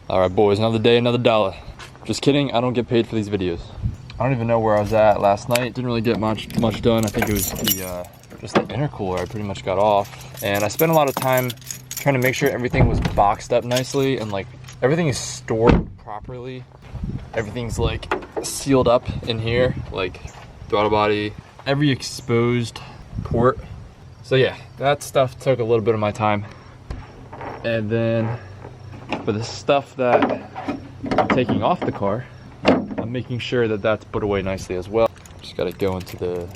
Alright boys, another day, another dollar. Just kidding, I don't get paid for these videos. I don't even know where I was at last night. Didn't really get much done. I think it was the just the intercooler I pretty much got off. And I spent a lot of time trying to make sure everything was boxed up nicely and like everything is stored properly. Everything's like sealed up in here, like throttle body, every exposed port. So yeah, that stuff took a little bit of my time. And then for the stuff that I'm taking off the car, I'm making sure that that's put away nicely as well. Just gotta go into the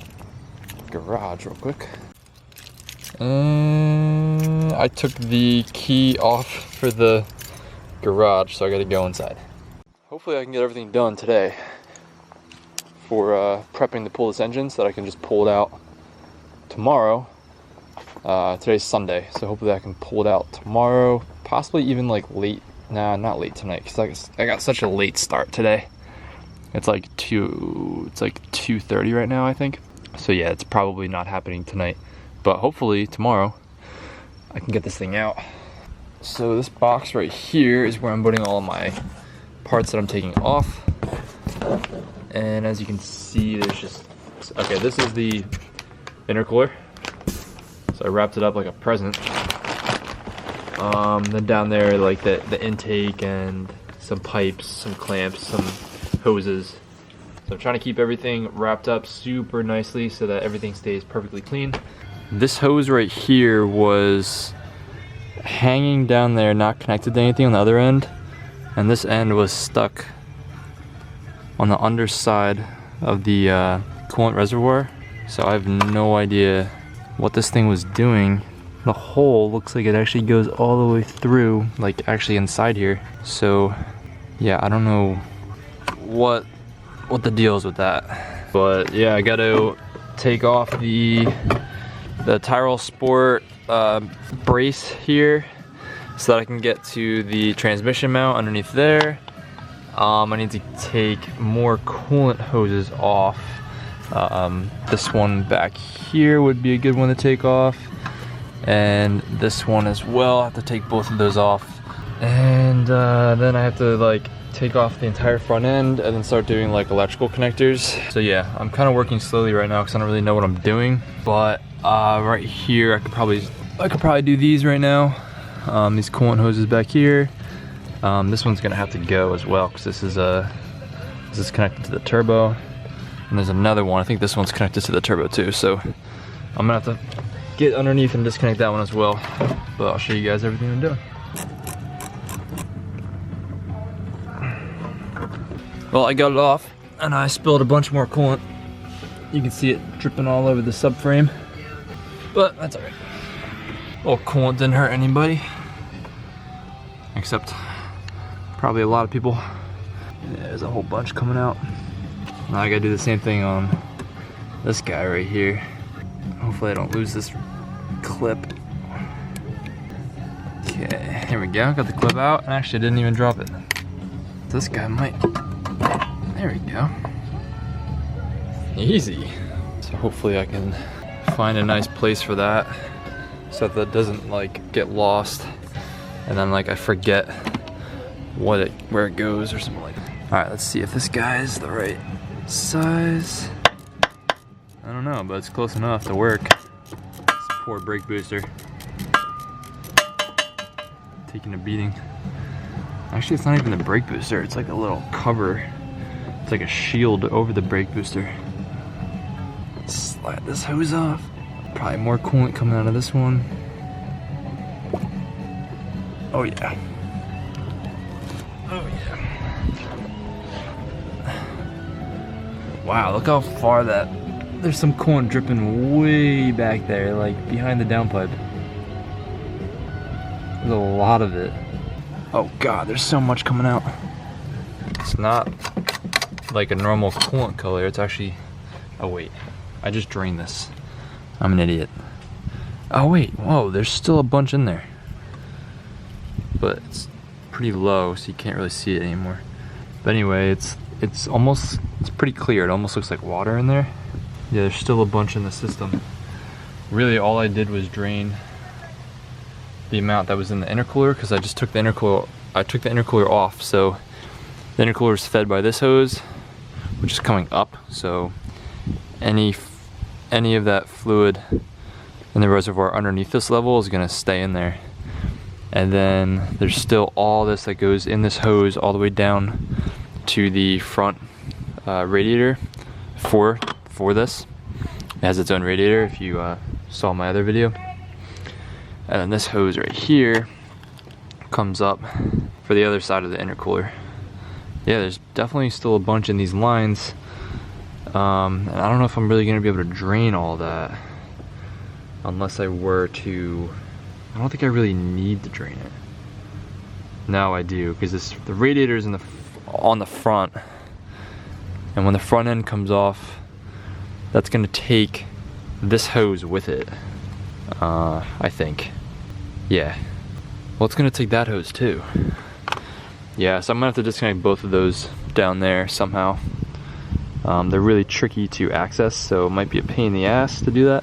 garage real quick. And I took the key off for the garage, so I gotta go inside. Hopefully I can get everything done today for prepping to pull this engine so that I can just pull it out tomorrow. Today's Sunday, so hopefully I can pull it out tomorrow, possibly even like late. Nah, not late tonight, because I got such a late start today. It's like 2:30 right now, I think. So yeah, it's probably not happening tonight, but hopefully tomorrow I can get this thing out. So this box right here is where I'm putting all of my parts that I'm taking off. And as you can see, there's just, okay, this is the intercooler. So I wrapped it up like a present. Then down there, like the intake and some pipes, some clamps, some hoses. So I'm trying to keep everything wrapped up super nicely so that everything stays perfectly clean. This hose right here was hanging down there, not connected to anything on the other end. And this end was stuck on the underside of the coolant reservoir. So I have no idea what this thing was doing. The hole looks like it actually goes all the way through, like actually inside here. So yeah, I don't know what the deal is with that. But yeah, I gotta take off the Tyrol Sport brace here so that I can get to the transmission mount underneath there. I need to take more coolant hoses off. This one back here would be a good one to take off. And this one as well, I have to take both of those off. And then I have to like take off the entire front end and then start doing like electrical connectors. So yeah, I'm kind of working slowly right now because I don't really know what I'm doing. But right here, I could probably do these right now. These coolant hoses back here. This one's gonna have to go as well because this is connected to the turbo. And there's another one, I think this one's connected to the turbo too. So I'm gonna have to get underneath and disconnect that one as well. But I'll show you guys everything I'm doing. Well, I got it off and I spilled a bunch more coolant. You can see it dripping all over the subframe, but that's all right. Well, coolant didn't hurt anybody, except probably a lot of people. There's a whole bunch coming out. Now I gotta do the same thing on this guy right here. Hopefully I don't lose this clip. Okay, here we go, got the clip out, and actually I didn't even drop it. This guy might, there we go. Easy. So hopefully I can find a nice place for that so that doesn't like get lost and then like I forget where it goes or something like that. All right, let's see if this guy is the right size. I don't know, but it's close enough to work. This poor brake booster. Taking a beating. Actually, it's not even the brake booster, it's like a little cover. It's like a shield over the brake booster. Slide this hose off. Probably more coolant coming out of this one. Oh yeah. Oh yeah. Wow, look how far there's some coolant dripping way back there, like behind the downpipe. There's a lot of it. Oh god, there's so much coming out. It's not like a normal coolant color, it's actually, oh wait, I just drained this. I'm an idiot. Oh wait, whoa, there's still a bunch in there. But it's pretty low, so you can't really see it anymore. But anyway, it's pretty clear. It almost looks like water in there. Yeah, there's still a bunch in the system. Really, all I did was drain the amount that was in the intercooler because I just took the intercooler I took the intercooler off, so the intercooler is fed by this hose, which is coming up, so any of that fluid in the reservoir underneath this level is going to stay in there. And then there's still all this that goes in this hose all the way down to the front radiator for this. It has its own radiator if you saw my other video. And then this hose right here comes up for the other side of the intercooler. Yeah, there's definitely still a bunch in these lines. And I don't know if I'm really gonna be able to drain all that unless I were to. I don't think I really need to drain it. Now I do, because the radiator is on the front, and when the front end comes off, that's gonna take this hose with it. I think. Yeah. Well, it's gonna take that hose too. Yeah, so I'm gonna have to disconnect both of those down there somehow. They're really tricky to access, so it might be a pain in the ass to do that,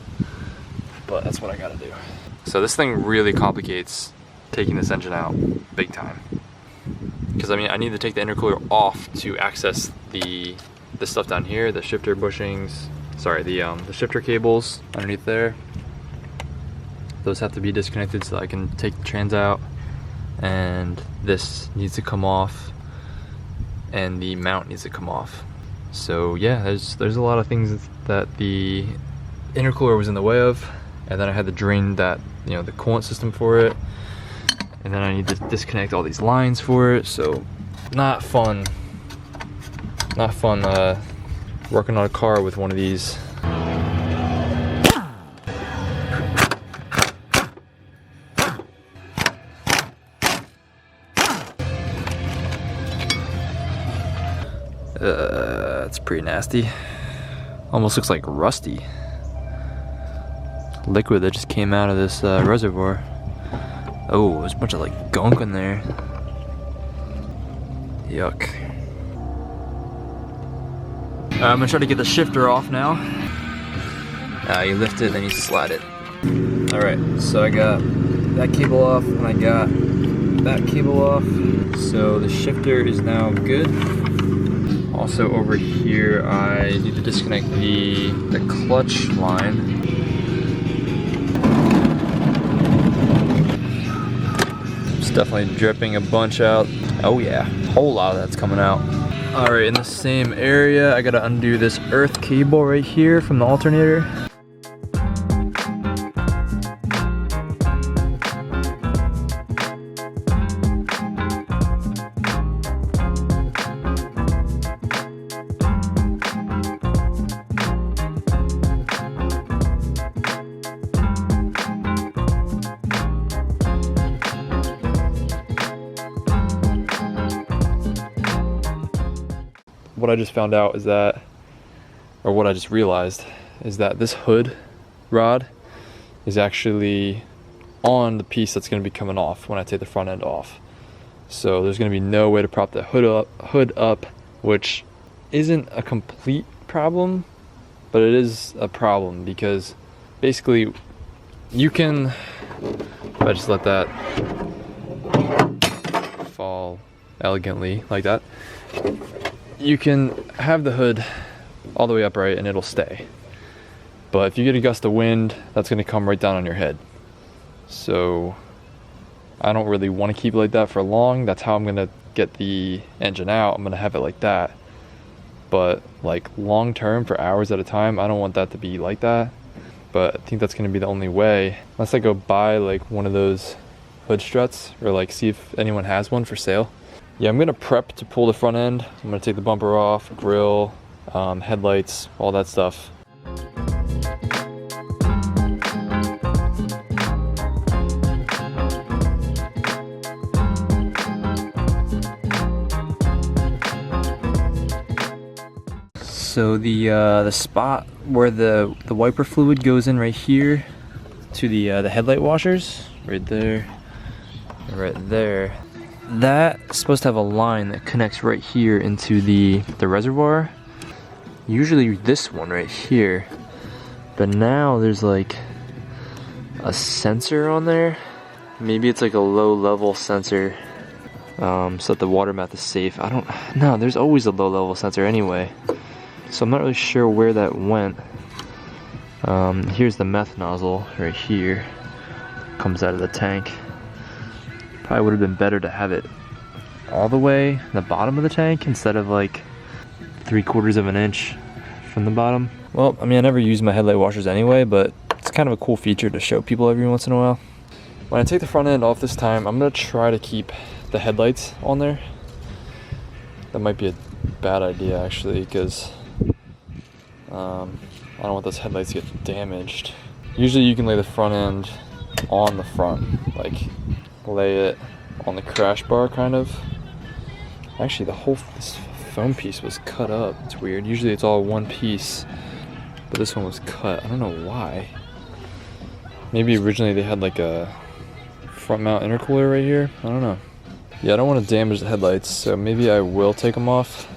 but that's what I gotta do. So this thing really complicates taking this engine out big time. Because I mean, I need to take the intercooler off to access the stuff down here, the shifter bushings, sorry, the shifter cables underneath there. Those have to be disconnected so I can take the trans out, and this needs to come off, and the mount needs to come off. So yeah, there's a lot of things that the intercooler was in the way of, and then I had to drain that, you know, the coolant system for it, and then I need to disconnect all these lines for it. So not fun working on a car with one of these. It's pretty nasty. Almost looks like rusty liquid that just came out of this reservoir. Oh, there's a bunch of like gunk in there. Yuck. I'm gonna try to get the shifter off now. You lift it, then you slide it. Alright, so I got that cable off and I got that cable off. So the shifter is now good. Also over here, I need to disconnect the clutch line. It's definitely dripping a bunch out. Oh yeah, a whole lot of that's coming out. All right, in the same area, I gotta undo this earth cable right here from the alternator. What I just found out is that, or what I just realized, is that this hood rod is actually on the piece that's going to be coming off when I take the front end off. So there's going to be no way to prop the hood up, which isn't a complete problem, but it is a problem because basically you can, if I just let that fall elegantly like that, you can have the hood all the way upright and it'll stay. But if you get a gust of wind, that's going to come right down on your head. So I don't really want to keep it like that for long. That's how I'm going to get the engine out. I'm going to have it like that. But like long term, for hours at a time, I don't want that to be like that. But I think that's going to be the only way. Unless I go buy like one of those hood struts, or like see if anyone has one for sale. Yeah, I'm gonna prep to pull the front end. I'm gonna take the bumper off, grill, headlights, all that stuff. So the spot where the wiper fluid goes in right here to the headlight washers, right there, right there. That's supposed to have a line that connects right here into the reservoir. Usually this one right here. But now there's like a sensor on there. Maybe it's like a low level sensor. so that the water mouth is safe. I don't know, there's always a low level sensor anyway, so I'm not really sure where that went. Here's the meth nozzle right here, comes out of the tank. Probably would have been better to have it all the way in the bottom of the tank instead of like 3/4 of an inch from the bottom. Well, I mean, I never use my headlight washers anyway, but it's kind of a cool feature to show people every once in a while. When I take the front end off this time, I'm gonna try to keep the headlights on there. That might be a bad idea actually, because I don't want those headlights to get damaged. Usually you can lay the front end on the front, like lay it on the crash bar kind of. Actually, this foam piece was cut up. It's weird. Usually it's all one piece, but this one was cut. I don't know why. Maybe originally they had like a front mount intercooler right here. I don't know. Yeah, I don't want to damage the headlights, so maybe I will take them off.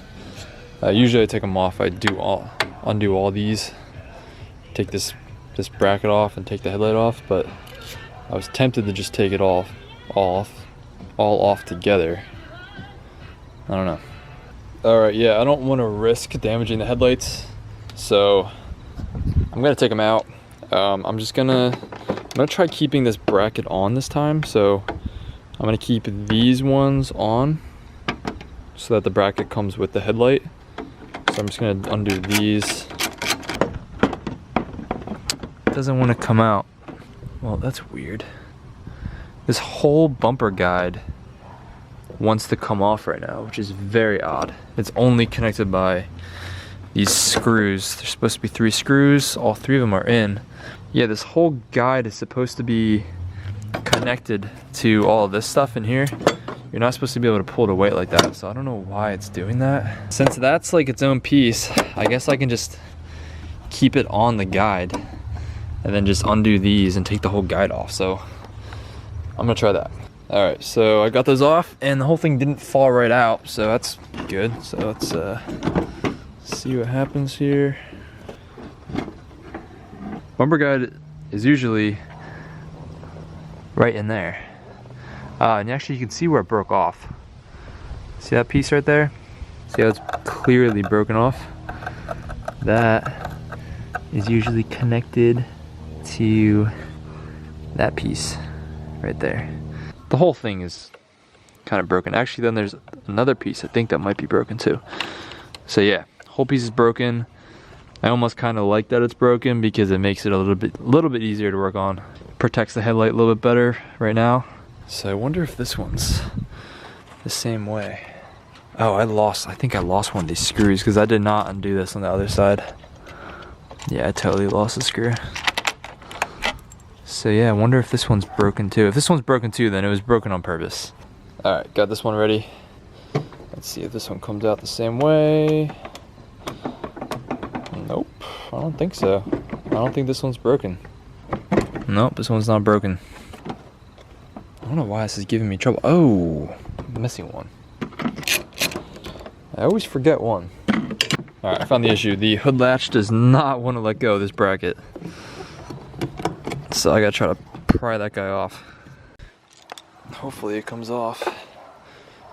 Usually I take them off. I undo all these, take this bracket off and take the headlight off, but I was tempted to just take it all off together. I don't know. Alright, yeah, I don't want to risk damaging the headlights, so I'm gonna take them out. I'm gonna try keeping this bracket on this time, so I'm gonna keep these ones on so that the bracket comes with the headlight. So I'm just gonna undo these. It doesn't want to come out. Well, that's weird. This whole bumper guide wants to come off right now, which is very odd. It's only connected by these screws. There's supposed to be 3 screws. All 3 of them are in. Yeah, this whole guide is supposed to be connected to all of this stuff in here. You're not supposed to be able to pull it away like that, so I don't know why it's doing that. Since that's like its own piece, I guess I can just keep it on the guide and then just undo these and take the whole guide off. So I'm gonna try that. All right, so I got those off and the whole thing didn't fall right out, so that's good. So let's see what happens here. Bumper guide is usually right in there. And actually you can see where it broke off. See that piece right there? See how it's clearly broken off? That is usually connected to that piece right there. The whole thing is kind of broken. Actually, then there's another piece I think that might be broken too. So yeah, whole piece is broken. I almost kind of like that it's broken because it makes it a little bit easier to work on. Protects the headlight a little bit better right now. So I wonder if this one's the same way. Oh, I think I lost one of these screws because I did not undo this on the other side. Yeah, I totally lost the screw. So yeah, I wonder if this one's broken too. If this one's broken too, then it was broken on purpose. All right, got this one ready. Let's see if this one comes out the same way. Nope, I don't think so. I don't think this one's broken. Nope, this one's not broken. I don't know why this is giving me trouble. Oh, I'm missing one. I always forget one. All right, I found the issue. The hood latch does not want to let go of this bracket. So I gotta try to pry that guy off. Hopefully it comes off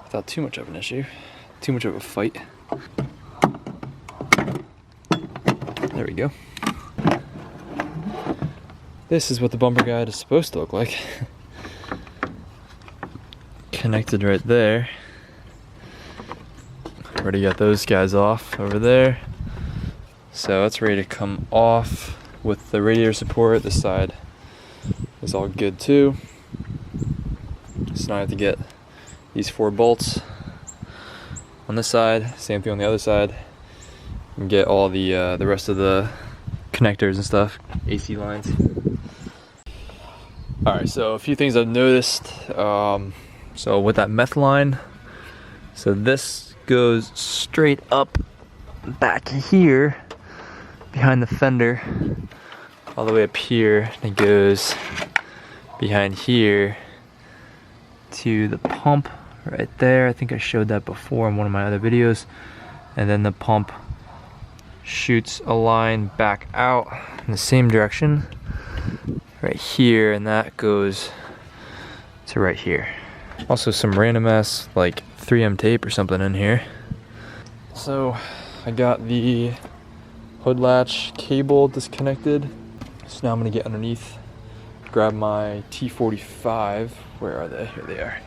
without too much of an issue, too much of a fight. There we go. This is what the bumper guide is supposed to look like. Connected right there. Already got those guys off over there. So it's ready to come off with the radiator support. This side is all good too. So now I have to get these 4 bolts on this side, same thing on the other side, and get all the rest of the connectors and stuff, AC lines. Alright, so a few things I've noticed. So with that meth line, so this goes straight up back here behind the fender, all the way up here, and it goes behind here to the pump right there. I think I showed that before in one of my other videos. And then the pump shoots a line back out in the same direction right here, and that goes to right here. Also some random ass like 3M tape or something in here. So I got the hood latch cable disconnected. So now I'm gonna get underneath, grab my T45. Where are they? Here they are.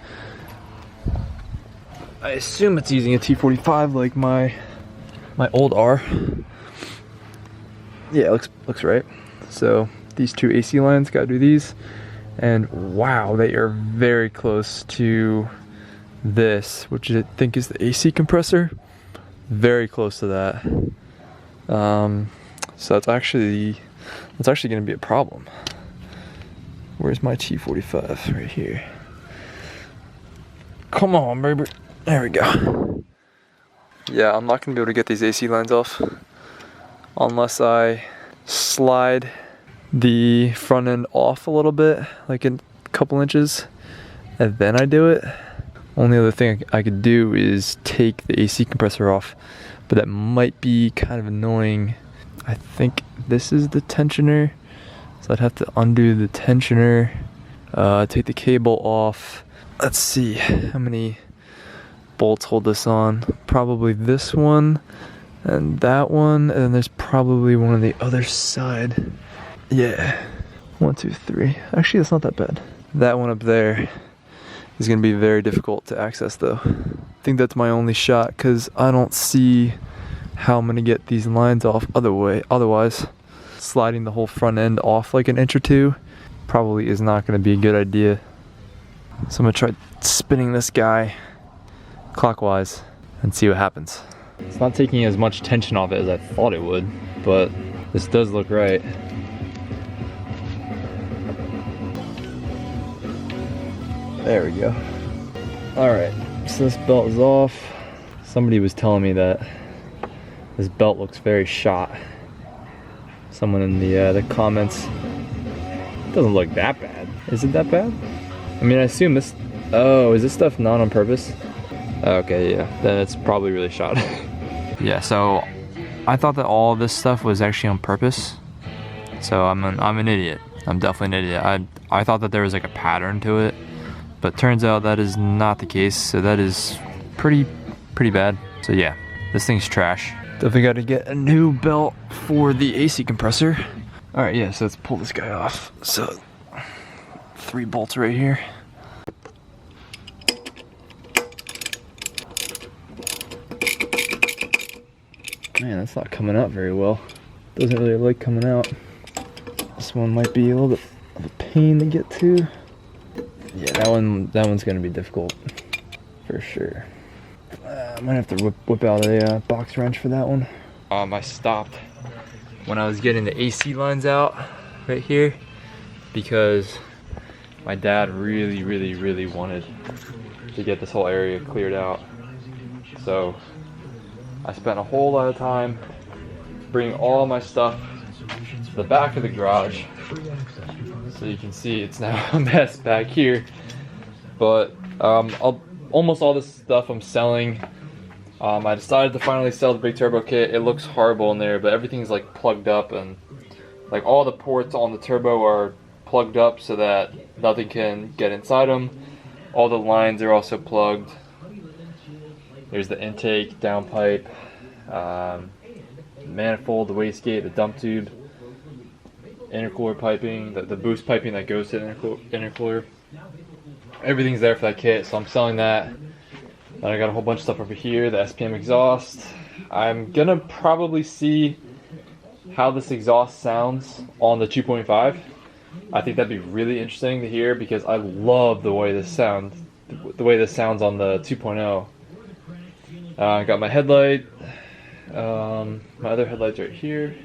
I assume it's using a T45 like my old R. Yeah, it looks right. So these two AC lines, gotta do these. And wow, they are very close to this, which I think is the AC compressor. Very close to that. So that's actually gonna be a problem. Where's my T45? Right here. Come on, baby. There we go. Yeah, I'm not gonna be able to get these AC lines off unless I slide the front end off a little bit, like a couple inches, and then I do it. Only other thing I could do is take the AC compressor off, but that might be kind of annoying. I think this is the tensioner, so I'd have to undo the tensioner, take the cable off. Let's see how many bolts hold this on. Probably this one and that one, and then there's probably one on the other side. Yeah, 1, 2, 3. Actually, that's not that bad. That one up there is gonna be very difficult to access though. I think that's my only shot because I don't see how I'm gonna get these lines off otherwise. Sliding the whole front end off like an inch or two probably is not gonna be a good idea. So I'm gonna try spinning this guy clockwise and see what happens. It's not taking as much tension off it as I thought it would, but this does look right. There we go. Alright, so this belt is off. Somebody was telling me that this belt looks very shot. Someone in the comments. It doesn't look that bad. Is it that bad? I mean, I assume this... Oh, is this stuff not on purpose? Okay, yeah, then it's probably really shot. Yeah, so I thought that all this stuff was actually on purpose. So I'm an idiot. I'm definitely an idiot. I thought that there was like a pattern to it, but turns out that is not the case. So that is pretty bad. So yeah, this thing's trash. Definitely got to get a new belt for the AC compressor. All right, yeah, so let's pull this guy off. So 3 bolts right here. Man, that's not coming out very well. Doesn't really like coming out. This one might be a little bit of a pain to get to. Yeah, that one's gonna be difficult for sure. I might have to whip out a box wrench for that one. I stopped when I was getting the AC lines out right here because my dad really wanted to get this whole area cleared out. So I spent a whole lot of time bringing all my stuff to the back of the garage. So you can see it's now a mess back here. But almost all this stuff I'm selling. I decided to finally sell the big turbo kit. It looks horrible in there, but everything's like plugged up, and like all the ports on the turbo are plugged up so that nothing can get inside them. All the lines are also plugged. There's the intake, downpipe, manifold, the wastegate, the dump tube, intercooler piping, the boost piping that goes to the intercooler. Everything's there for that kit, so I'm selling that. Then I got a whole bunch of stuff over here, the SPM exhaust. I'm gonna probably see how this exhaust sounds on the 2.5. I think that'd be really interesting to hear because I love the way this sounds, on the 2.0. I got my headlight, my other headlight's right here,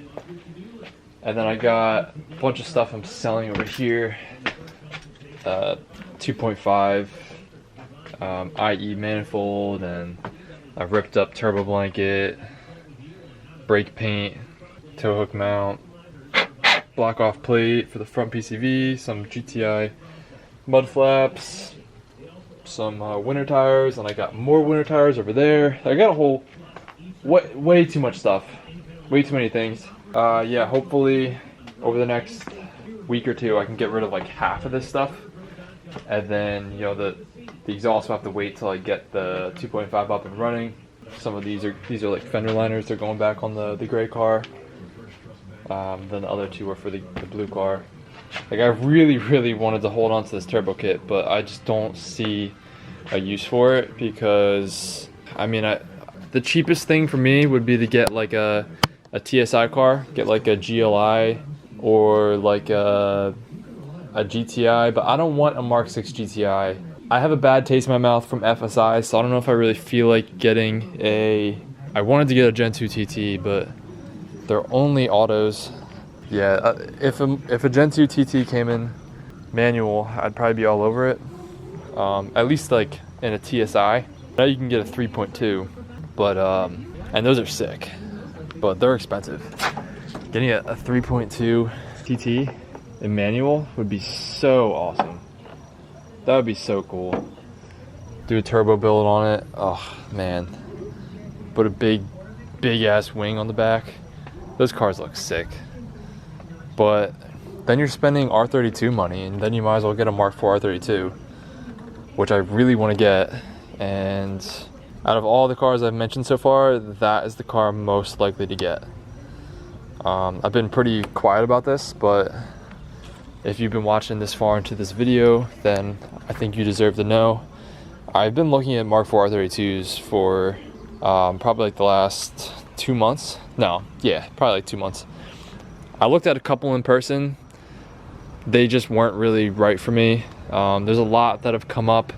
and then I got a bunch of stuff I'm selling over here. 2.5 IE manifold, and a ripped up turbo blanket, brake paint, tow hook mount, block off plate for the front PCV, some GTI mud flaps, some winter tires, and I got more winter tires over there. I got a whole way too much stuff, way too many things. Yeah, hopefully over the next week or two I can get rid of like half of this stuff, and then, you know, The exhaust will have to wait till I get the 2.5 up and running. Some of these are like fender liners. They're going back on the gray car. Then the other two are for the blue car. Like, I really wanted to hold on to this turbo kit, but I just don't see a use for it because, I mean, the cheapest thing for me would be to get like a TSI car, get like a GLI or like a GTI, but I don't want a Mark 6 GTI. I have a bad taste in my mouth from FSI, so I don't know if I really feel like getting I wanted to get a Gen 2 TT, but they're only autos. Yeah, if a Gen 2 TT came in manual, I'd probably be all over it. At least like in a TSI. Now you can get a 3.2, but and those are sick, but they're expensive. Getting a 3.2 TT in manual would be so awesome. That would be so cool. Do a turbo build on it. Oh man, put a big ass wing on the back. Those cars look sick. But then you're spending R32 money, and then you might as well get a Mark IV R32, which I really want to get. And out of all the cars I've mentioned so far, that is the car I'm most likely to get. I've been pretty quiet about this, but if you've been watching this far into this video, then I think you deserve to know. I've been looking at Mark IV R32s for probably like the last 2 months. No, yeah, probably like 2 months. I looked at a couple in person. They just weren't really right for me. There's a lot that have come up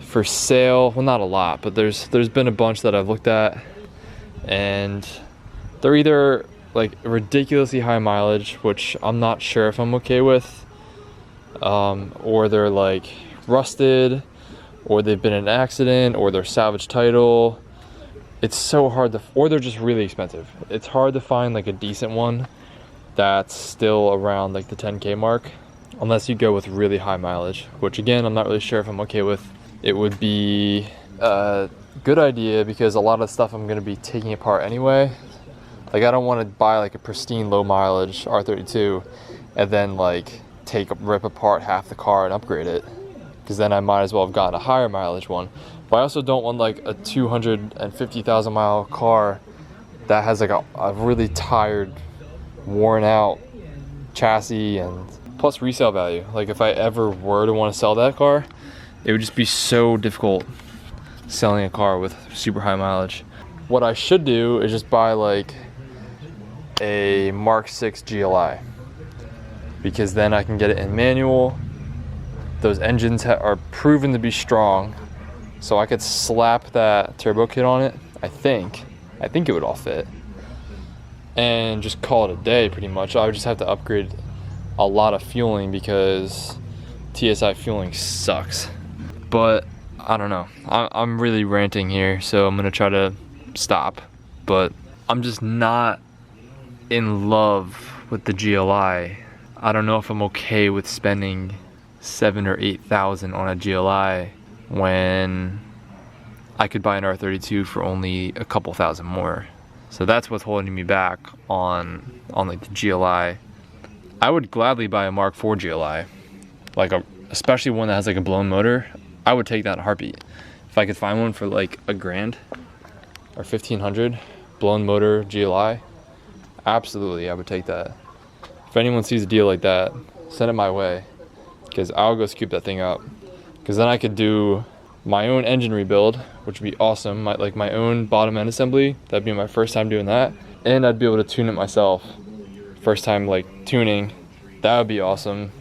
for sale. Well, not a lot, but there's been a bunch that I've looked at, and they're either like ridiculously high mileage, which I'm not sure if I'm okay with, or they're like rusted, or they've been in an accident, or they're salvage title. It's so hard to, or they're just really expensive. It's hard to find like a decent one that's still around like the 10K mark, unless you go with really high mileage, which again, I'm not really sure if I'm okay with. It would be a good idea because a lot of stuff I'm gonna be taking apart anyway. Like, I don't want to buy like a pristine low mileage R32 and then like rip apart half the car and upgrade it, because then I might as well have gotten a higher mileage one. But I also don't want like a 250,000 mile car that has like a really tired, worn out chassis and plus resale value. Like, if I ever were to want to sell that car, it would just be so difficult selling a car with super high mileage. What I should do is just buy like a Mark 6 GLI, because then I can get it in manual. Those engines are proven to be strong, so I could slap that turbo kit on it. I think it would all fit, and just call it a day pretty much. I would just have to upgrade a lot of fueling because TSI fueling sucks. But I don't know, I'm really ranting here, so I'm gonna try to stop. But I'm just not in love with the GLI. I don't know if I'm okay with spending 7,000 or 8,000 on a GLI when I could buy an R32 for only a couple thousand more. So that's what's holding me back on like the GLI. I would gladly buy a Mark IV GLI, like especially one that has like a blown motor. I would take that in a heartbeat. If I could find one for like $1,000 or $1,500, blown motor GLI, absolutely, I would take that. If anyone sees a deal like that, send it my way, because I'll go scoop that thing up. Because then I could do my own engine rebuild, which would be awesome. Like my own bottom end assembly. That'd be my first time doing that, and I'd be able to tune it myself. First time like tuning, that would be awesome.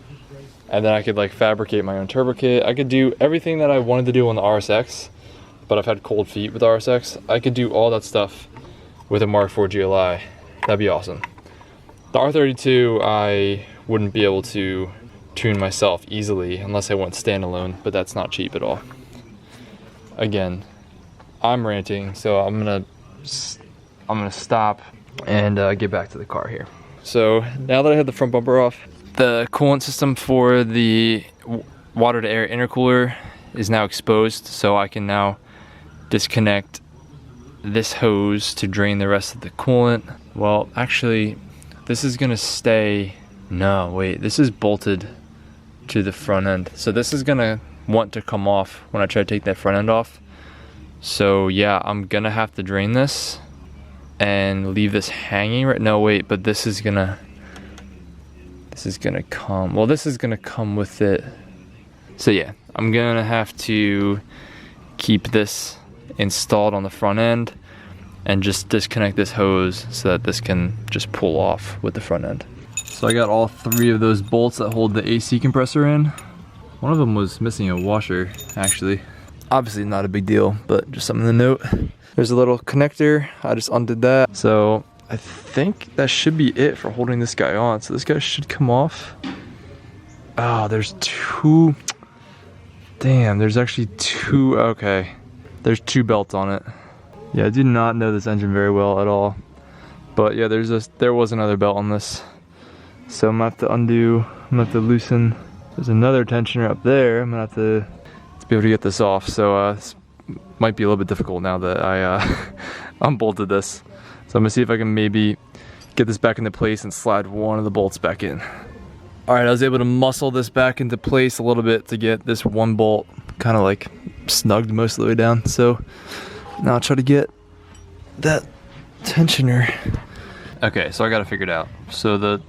And then I could like fabricate my own turbo kit. I could do everything that I wanted to do on the RSX, but I've had cold feet with the RSX. I could do all that stuff with a Mark IV GLI. That'd be awesome. The R32, I wouldn't be able to tune myself easily unless I went standalone, but that's not cheap at all. Again, I'm ranting, so I'm gonna stop and get back to the car here. So now that I have the front bumper off, the coolant system for the water to air intercooler is now exposed, so I can now disconnect this hose to drain the rest of the coolant. Well, actually, this is gonna stay, no, wait, this is bolted to the front end. So this is gonna want to come off when I try to take that front end off. So yeah, I'm gonna have to drain this and leave this hanging right now. Wait, but this is gonna come, well, this is gonna come with it. So yeah, I'm gonna have to keep this installed on the front end and just disconnect this hose so that this can just pull off with the front end. So I got all 3 of those bolts that hold the AC compressor in. One of them was missing a washer, actually. Obviously not a big deal, but just something to note. There's a little connector, I just undid that. So I think that should be it for holding this guy on. So this guy should come off. Oh, there's 2. Damn, there's actually 2, okay. There's 2 belts on it. Yeah, I do not know this engine very well at all. But yeah, there was another belt on this. So I'm gonna have to undo, I'm gonna have to loosen. There's another tensioner up there. I'm gonna have to be able to get this off. So this might be a little bit difficult now that I unbolted this. So I'm gonna see if I can maybe get this back into place and slide one of the bolts back in. All right, I was able to muscle this back into place a little bit to get this one bolt kind of like snugged most of the way down. So now I'll try to get that tensioner. Okay, so I got it figured out. So the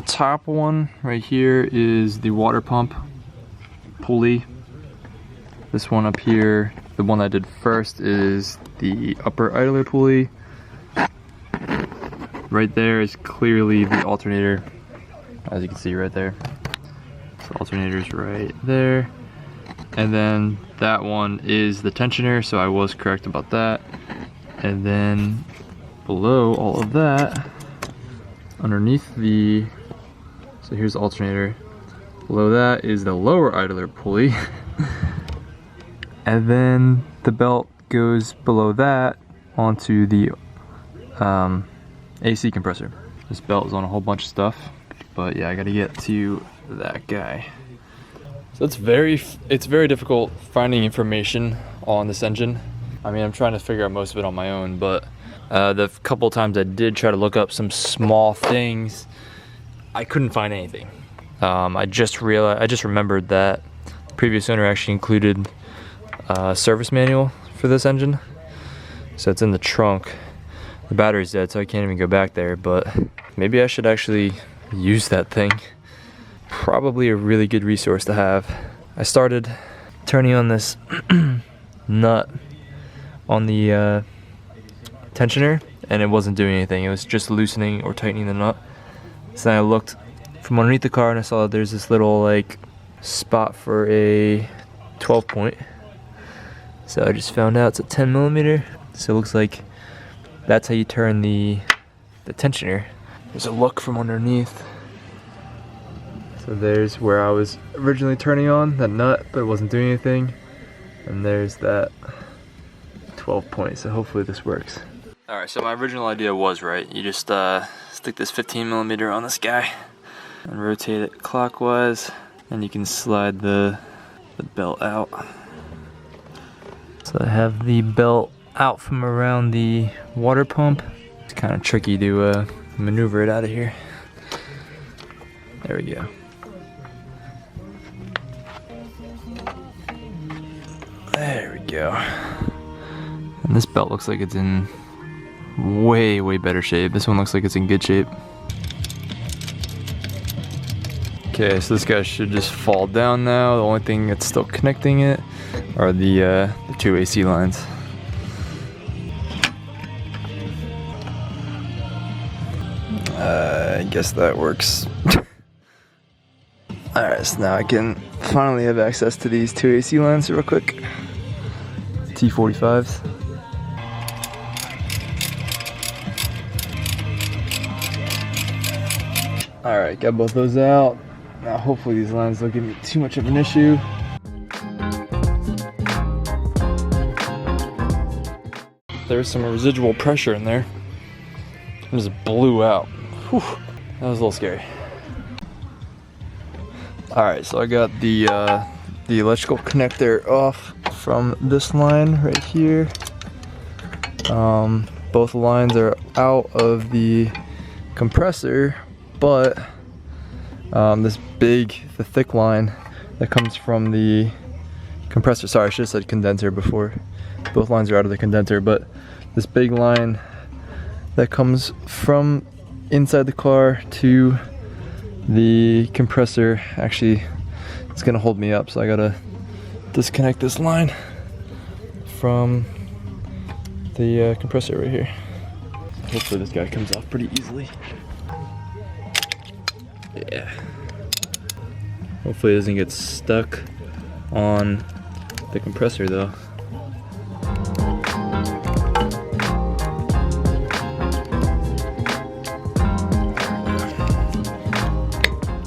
top one right here is the water pump pulley. This one up here, the one I did first, is the upper idler pulley. Right there is clearly the alternator, as you can see right there. So alternator's right there. And then that one is the tensioner, so I was correct about that. And then below all of that, underneath so here's the alternator. Below that is the lower idler pulley. And then the belt goes below that onto the AC compressor. This belt is on a whole bunch of stuff, but yeah, I gotta get to that guy. So it's very difficult finding information on this engine. I mean, I'm trying to figure out most of it on my own, but the couple times I did try to look up some small things, I couldn't find anything. I just remembered that the previous owner actually included a service manual for this engine. So it's in the trunk. The battery's dead, so I can't even go back there, but maybe I should actually use that thing. Probably a really good resource to have. I started turning on this nut on the tensioner, and it wasn't doing anything. It was just loosening or tightening the nut. So then I looked from underneath the car and I saw that there's this little like spot for a 12 point. So I just found out it's a 10 millimeter. So it looks like that's how you turn the tensioner. There's a look from underneath. So there's where I was originally turning on that nut, but it wasn't doing anything. And there's that 12 point, so hopefully this works. All right, so my original idea was right. You just stick this 15 millimeter on this guy and rotate it clockwise, and you can slide the belt out. So I have the belt out from around the water pump. It's kind of tricky to maneuver it out of here. There we go. There we go. And this belt looks like it's in way better shape. This one looks like it's in good shape. Okay, so this guy should just fall down now. The only thing that's still connecting it are the 2 AC lines. I guess that works. Alright, so now I can finally have access to these 2 AC lines real quick. T45s. Alright, got both those out. Now hopefully these lines don't give me too much of an issue. There's some residual pressure in there. It just blew out. Whew, that was a little scary. Alright, so I got the electrical connector off from this line right here. Both lines are out of the compressor, but the thick line that comes from the compressor. Sorry, I should have said condenser before. Both lines are out of the condenser, but this big line that comes from inside the car to the compressor, actually it's gonna hold me up, so I gotta disconnect this line from the compressor right here. Hopefully this guy comes off pretty easily. Yeah. Hopefully it doesn't get stuck on the compressor though.